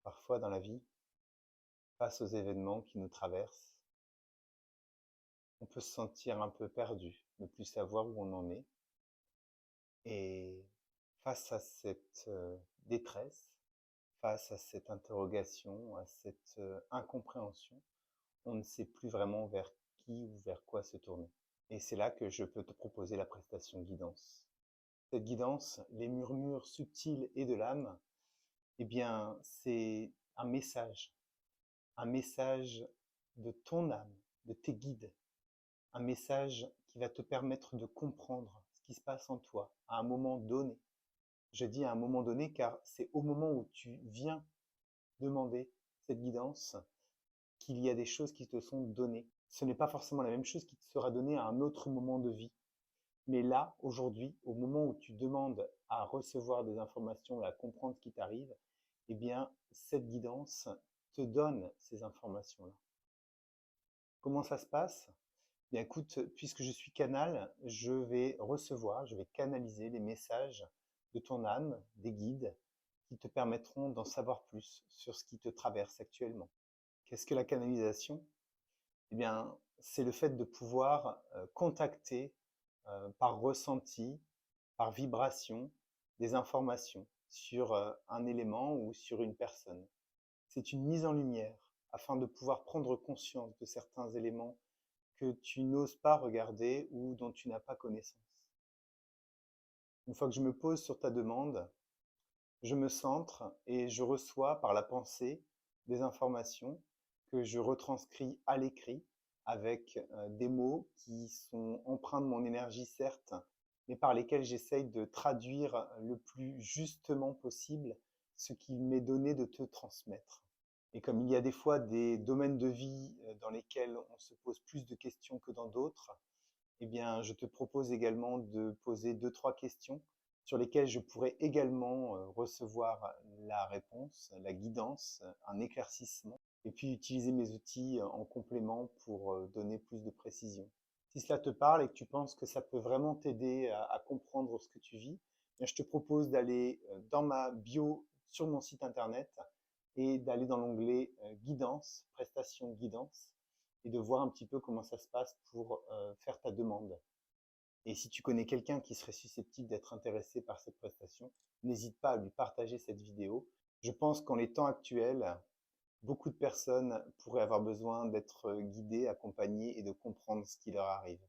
Parfois dans la vie, face aux événements qui nous traversent, on peut se sentir un peu perdu, ne plus savoir où on en est. Et face à cette détresse, face à cette interrogation, à cette incompréhension, on ne sait plus vraiment vers qui ou vers quoi se tourner. Et c'est là que je peux te proposer la prestation guidance. Cette guidance, les murmures subtils et de l'âme, eh bien, c'est un message de ton âme, de tes guides, un message qui va te permettre de comprendre ce qui se passe en toi à un moment donné. Je dis à un moment donné car c'est au moment où tu viens demander cette guidance qu'il y a des choses qui te sont données. Ce n'est pas forcément la même chose qui te sera donnée à un autre moment de vie. Mais là, aujourd'hui, au moment où tu demandes à recevoir des informations et à comprendre ce qui t'arrive, eh bien, cette guidance te donne ces informations-là. Comment ça se passe? Bien, écoute, puisque je suis canal, je vais recevoir, je vais canaliser les messages de ton âme, des guides, qui te permettront d'en savoir plus sur ce qui te traverse actuellement. Qu'est-ce que la canalisation? Eh bien, c'est le fait de pouvoir contacter par ressenti, par vibration, des informations sur un élément ou sur une personne. C'est une mise en lumière afin de pouvoir prendre conscience de certains éléments que tu n'oses pas regarder ou dont tu n'as pas connaissance. Une fois que je me pose sur ta demande, je me centre et je reçois par la pensée des informations que je retranscris à l'écrit avec des mots qui sont empreints de mon énergie certes, mais par lesquels j'essaye de traduire le plus justement possible ce qu'il m'est donné de te transmettre. Et comme il y a des fois des domaines de vie dans lesquels on se pose plus de questions que dans d'autres, eh bien, je te propose également de poser deux, trois questions sur lesquelles je pourrais également recevoir la réponse, la guidance, un éclaircissement, et puis utiliser mes outils en complément pour donner plus de précision. Si cela te parle et que tu penses que ça peut vraiment t'aider à comprendre ce que tu vis, eh bien, je te propose d'aller dans ma bio sur mon site internet et d'aller dans l'onglet guidance, prestation guidance, et de voir un petit peu comment ça se passe pour faire ta demande. Et si tu connais quelqu'un qui serait susceptible d'être intéressé par cette prestation, n'hésite pas à lui partager cette vidéo. Je pense qu'en les temps actuels, beaucoup de personnes pourraient avoir besoin d'être guidées, accompagnées et de comprendre ce qui leur arrive.